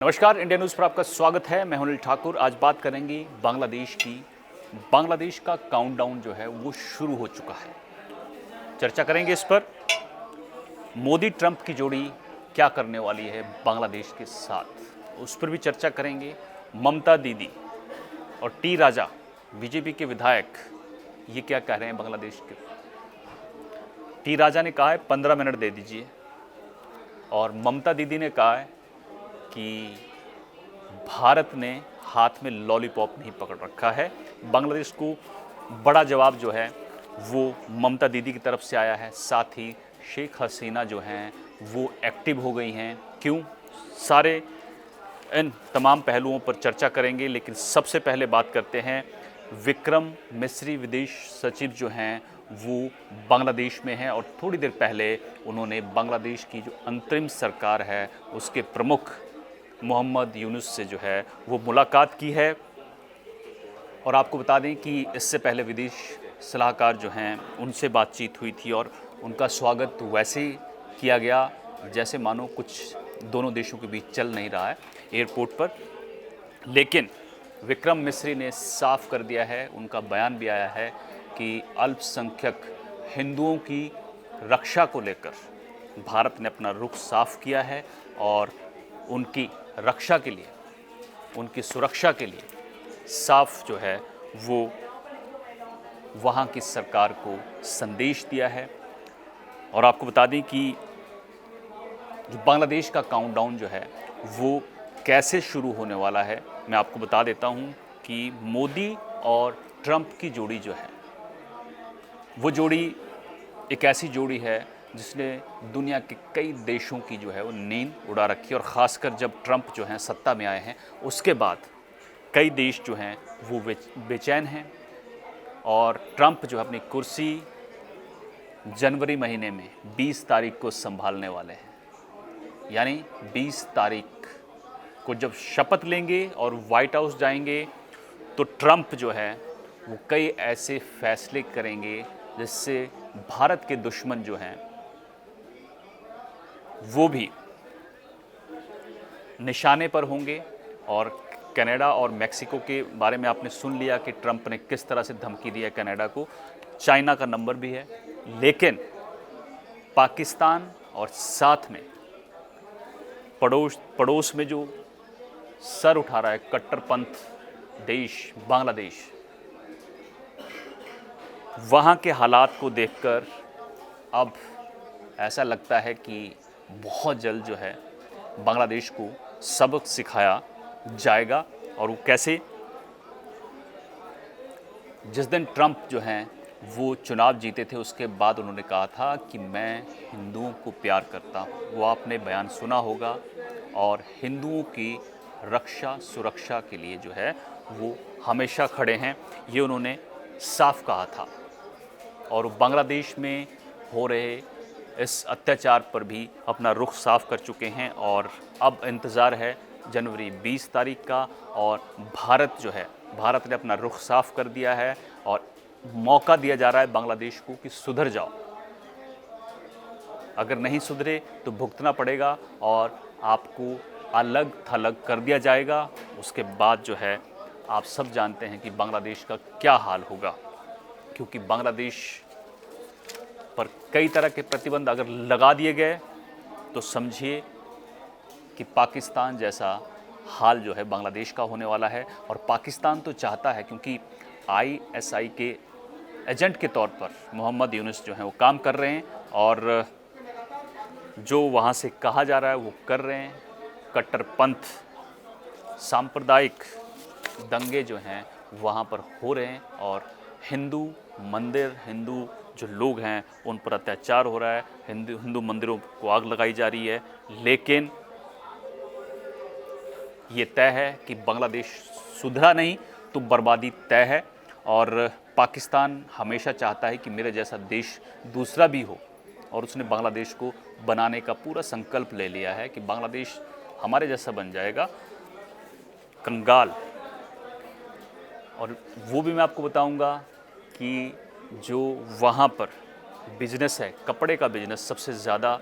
नमस्कार, India news पर आपका स्वागत है। मैं हूं अनिल ठाकुर। आज बात करेंगे बांग्लादेश की। बांग्लादेश का काउंटडाउन जो है वो शुरू हो चुका है। चर्चा करेंगे इस पर। मोदी ट्रंप की जोड़ी क्या करने वाली है बांग्लादेश के साथ, उस पर भी चर्चा करेंगे। ममता दीदी और टी राजा बीजेपी के विधायक ये क्या कह रहे हैं बांग्लादेश के। टी राजा ने कहा है 15 मिनट दे दीजिए, और ममता दीदी ने कहा है कि भारत ने हाथ में लॉलीपॉप नहीं पकड़ रखा है। बांग्लादेश को बड़ा जवाब जो है वो ममता दीदी की तरफ से आया है। साथ ही शेख हसीना जो हैं वो एक्टिव हो गई हैं। क्यों, सारे इन तमाम पहलुओं पर चर्चा करेंगे। लेकिन सबसे पहले बात करते हैं, विक्रम मिस्री विदेश सचिव जो हैं वो बांग्लादेश में हैं, और थोड़ी देर पहले उन्होंने बांग्लादेश की जो अंतरिम सरकार है उसके प्रमुख मोहम्मद यूनुस से जो है वो मुलाकात की है। और आपको बता दें कि इससे पहले विदेश सलाहकार जो हैं उनसे बातचीत हुई थी, और उनका स्वागत वैसे ही किया गया जैसे मानो कुछ दोनों देशों के बीच चल नहीं रहा है एयरपोर्ट पर। लेकिन विक्रम मिस्री ने साफ कर दिया है, उनका बयान भी आया है कि अल्पसंख्यक हिंदुओं की रक्षा को लेकर भारत ने अपना रुख साफ किया है, और उनकी रक्षा के लिए, उनकी सुरक्षा के लिए साफ जो है वो वहाँ की सरकार को संदेश दिया है। और आपको बता दें कि जो बांग्लादेश का काउंटडाउन जो है वो कैसे शुरू होने वाला है, मैं आपको बता देता हूँ कि मोदी और ट्रंप की जोड़ी जो है वो जोड़ी एक ऐसी जोड़ी है जिसने दुनिया के कई देशों की जो है वो नींद उड़ा रखी है। और ख़ासकर जब ट्रंप जो हैं सत्ता में आए हैं उसके बाद कई देश जो हैं वो बेचैन हैं। और ट्रंप जो है अपनी कुर्सी जनवरी महीने में 20 तारीख को संभालने वाले हैं। यानी 20 तारीख को जब शपथ लेंगे और वाइट हाउस जाएंगे तो ट्रंप जो है वो कई ऐसे फैसले करेंगे जिससे भारत के दुश्मन जो हैं वो भी निशाने पर होंगे। और कनाडा और मेक्सिको के बारे में आपने सुन लिया कि ट्रंप ने किस तरह से धमकी दी है कनाडा को। चाइना का नंबर भी है। लेकिन पाकिस्तान और साथ में पड़ोस में जो सर उठा रहा है कट्टरपंथ देश बांग्लादेश, वहाँ के हालात को देखकर अब ऐसा लगता है कि बहुत जल्द जो है बांग्लादेश को सबक सिखाया जाएगा। और वो कैसे, जिस दिन ट्रंप जो हैं वो चुनाव जीते थे उसके बाद उन्होंने कहा था कि मैं हिंदुओं को प्यार करता हूँ। वो आपने बयान सुना होगा। और हिंदुओं की रक्षा सुरक्षा के लिए जो है वो हमेशा खड़े हैं, ये उन्होंने साफ कहा था। और बांग्लादेश में हो रहे इस अत्याचार पर भी अपना रुख साफ कर चुके हैं। और अब इंतज़ार है जनवरी 20 तारीख का, और भारत जो है, भारत ने अपना रुख साफ कर दिया है और मौका दिया जा रहा है बांग्लादेश को कि सुधर जाओ। अगर नहीं सुधरे तो भुगतना पड़ेगा और आपको अलग थलग कर दिया जाएगा। उसके बाद जो है आप सब जानते हैं कि बांग्लादेश का क्या हाल होगा, क्योंकि बांग्लादेश पर कई तरह के प्रतिबंध अगर लगा दिए गए तो समझिए कि पाकिस्तान जैसा हाल जो है बांग्लादेश का होने वाला है। और पाकिस्तान तो चाहता है, क्योंकि आईएसआई के एजेंट के तौर पर मोहम्मद यूनुस जो हैं वो काम कर रहे हैं, और जो वहाँ से कहा जा रहा है वो कर रहे हैं। कट्टरपंथ सांप्रदायिक दंगे जो हैं वहाँ पर हो रहे हैं, और हिंदू मंदिर, हिंदू जो लोग हैं उन पर अत्याचार हो रहा है। हिंदू मंदिरों को आग लगाई जा रही है। लेकिन ये तय है कि बांग्लादेश सुधरा नहीं तो बर्बादी तय है। और पाकिस्तान हमेशा चाहता है कि मेरे जैसा देश दूसरा भी हो, और उसने बांग्लादेश को बनाने का पूरा संकल्प ले लिया है कि बांग्लादेश हमारे जैसा बन जाएगा, कंगाल। और वो भी मैं आपको बताऊंगा कि जो वहाँ पर बिजनेस है, कपड़े का बिजनेस सबसे ज़्यादा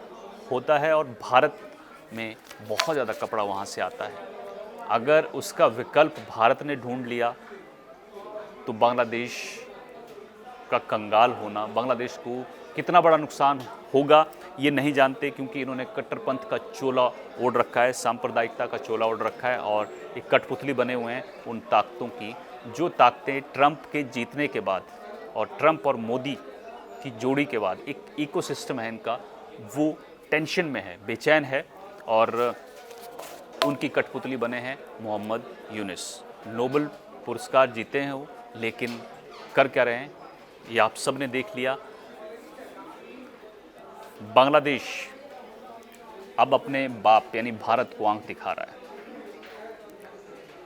होता है, और भारत में बहुत ज़्यादा कपड़ा वहाँ से आता है। अगर उसका विकल्प भारत ने ढूंढ लिया तो बांग्लादेश का कंगाल होना, बांग्लादेश को कितना बड़ा नुकसान होगा ये नहीं जानते, क्योंकि इन्होंने कट्टरपंथ का चोला ओढ़ रखा है, सांप्रदायिकता का चोला ओढ़ रखा है और एक कठपुतली बने हुए हैं उन ताकतों की, जो ताकतें ट्रंप के जीतने के बाद और ट्रंप और मोदी की जोड़ी के बाद एक इकोसिस्टम है इनका, वो टेंशन में है, बेचैन है और उनकी कठपुतली बने हैं मोहम्मद यूनुस। नोबेल पुरस्कार जीते हैं वो, लेकिन कर क्या रहे हैं ये आप सब ने देख लिया। बांग्लादेश अब अपने बाप यानी भारत को आंख दिखा रहा है।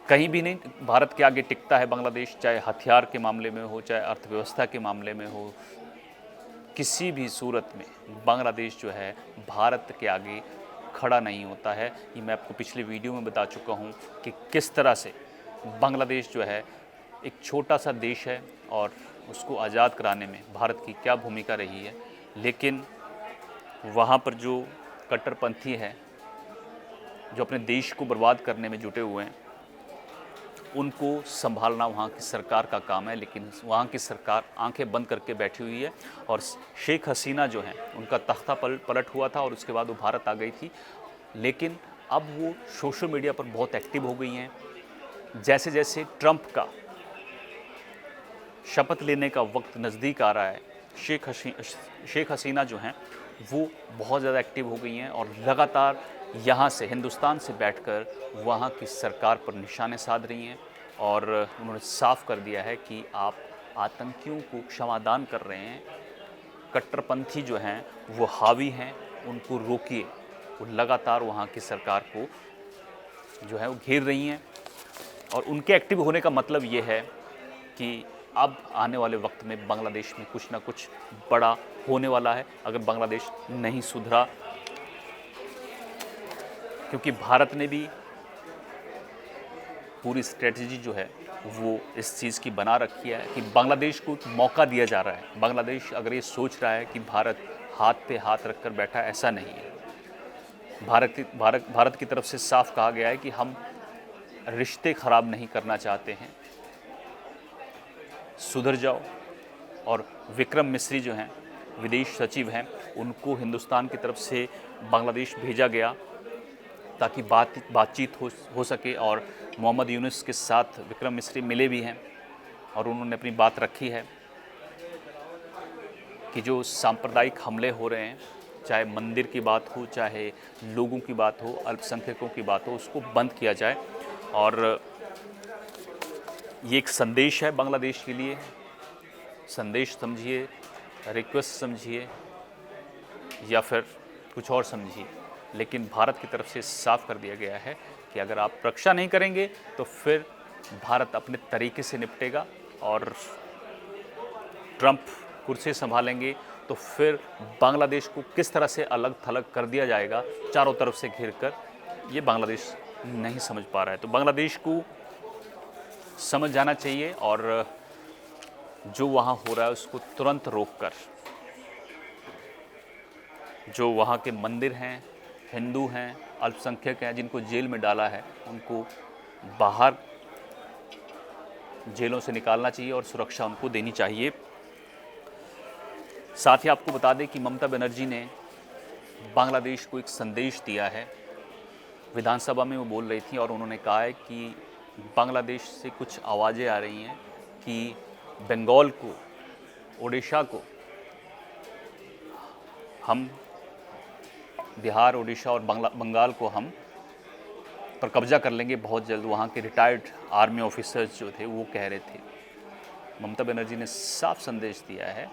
कहीं भी नहीं भारत के आगे टिकता है बांग्लादेश, चाहे हथियार के मामले में हो, चाहे अर्थव्यवस्था के मामले में हो, किसी भी सूरत में बांग्लादेश जो है भारत के आगे खड़ा नहीं होता है। ये मैं आपको पिछले वीडियो में बता चुका हूँ कि किस तरह से बांग्लादेश जो है एक छोटा सा देश है और उसको आज़ाद कराने में भारत की क्या भूमिका रही है, लेकिन वहाँ पर जो कट्टरपंथी हैं जो अपने देश को बर्बाद करने में जुटे हुए हैं, उनको संभालना वहाँ की सरकार का काम है। लेकिन वहाँ की सरकार आंखें बंद करके बैठी हुई है और शेख हसीना जो हैं उनका तख्ता पलट हुआ था और उसके बाद वो भारत आ गई थी, लेकिन अब वो सोशल मीडिया पर बहुत एक्टिव हो गई हैं। जैसे जैसे ट्रंप का शपथ लेने का वक्त नज़दीक आ रहा है, शेख हसीना जो हैं वो बहुत ज़्यादा एक्टिव हो गई हैं और लगातार यहाँ से हिंदुस्तान से बैठकर वहाँ की सरकार पर निशाने साध रही हैं और उन्होंने साफ कर दिया है कि आप आतंकियों को क्षमादान कर रहे हैं, कट्टरपंथी जो हैं वो हावी हैं, उनको रोकिए। वो लगातार वहाँ की सरकार को जो है वो घेर रही हैं और उनके एक्टिव होने का मतलब ये है कि अब आने वाले वक्त में बांग्लादेश में कुछ ना कुछ बड़ा होने वाला है अगर बांग्लादेश नहीं सुधरा, क्योंकि भारत ने भी पूरी स्ट्रेटजी जो है वो इस चीज़ की बना रखी है कि बांग्लादेश को मौका दिया जा रहा है। बांग्लादेश अगर ये सोच रहा है कि भारत हाथ पे हाथ रखकर बैठा है, ऐसा नहीं है। भारत की तरफ से साफ कहा गया है कि हम रिश्ते ख़राब नहीं करना चाहते हैं, सुधर जाओ। और विक्रम मिस्री जो हैं विदेश सचिव हैं, उनको हिंदुस्तान की तरफ से बांग्लादेश भेजा गया ताकि बातचीत हो सके और मोहम्मद यूनुस के साथ विक्रम मिस्री मिले भी हैं और उन्होंने अपनी बात रखी है कि जो सांप्रदायिक हमले हो रहे हैं, चाहे मंदिर की बात हो, चाहे लोगों की बात हो, अल्पसंख्यकों की बात हो, उसको बंद किया जाए। और ये एक संदेश है बांग्लादेश के लिए, संदेश समझिए, रिक्वेस्ट समझिए या फिर कुछ और समझिए, लेकिन भारत की तरफ से साफ कर दिया गया है कि अगर आप रक्षा नहीं करेंगे तो फिर भारत अपने तरीके से निपटेगा और ट्रंप कुर्सी संभालेंगे तो फिर बांग्लादेश को किस तरह से अलग थलग कर दिया जाएगा चारों तरफ से घिर कर, ये बांग्लादेश नहीं समझ पा रहा है। तो बांग्लादेश को समझ जाना चाहिए और जो वहाँ हो रहा है उसको तुरंत रोककर जो वहाँ के मंदिर हैं, हिंदू हैं, अल्पसंख्यक हैं, जिनको जेल में डाला है, उनको बाहर जेलों से निकालना चाहिए और सुरक्षा उनको देनी चाहिए। साथ ही आपको बता दें कि ममता बनर्जी ने बांग्लादेश को एक संदेश दिया है। विधानसभा में वो बोल रही थी और उन्होंने कहा है कि बांग्लादेश से कुछ आवाज़ें आ रही हैं कि बंगाल को, ओडिशा को हम, बिहार, ओडिशा और बंगाल को हम पर कब्जा कर लेंगे बहुत जल्द। वहाँ के रिटायर्ड आर्मी ऑफिसर्स जो थे वो कह रहे थे। ममता बनर्जी ने साफ संदेश दिया है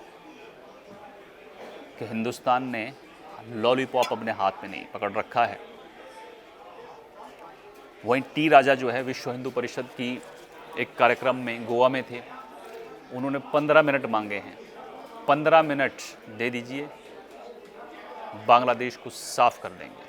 कि हिंदुस्तान ने लॉलीपॉप अपने हाथ में नहीं पकड़ रखा है। वहीं टी राजा जो है विश्व हिंदू परिषद की एक कार्यक्रम में गोवा में थे, उन्होंने 15 मिनट मांगे हैं। 15 मिनट दे दीजिए, बांग्लादेश को साफ कर देंगे।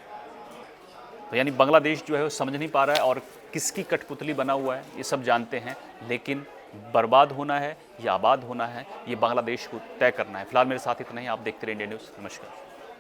तो यानी बांग्लादेश जो है वो समझ नहीं पा रहा है और किसकी कठपुतली बना हुआ है ये सब जानते हैं, लेकिन बर्बाद होना है या आबाद होना है ये बांग्लादेश को तय करना है। फिलहाल मेरे साथ इतना ही। आप देखते रहिए इंडिया न्यूज़। नमस्कार।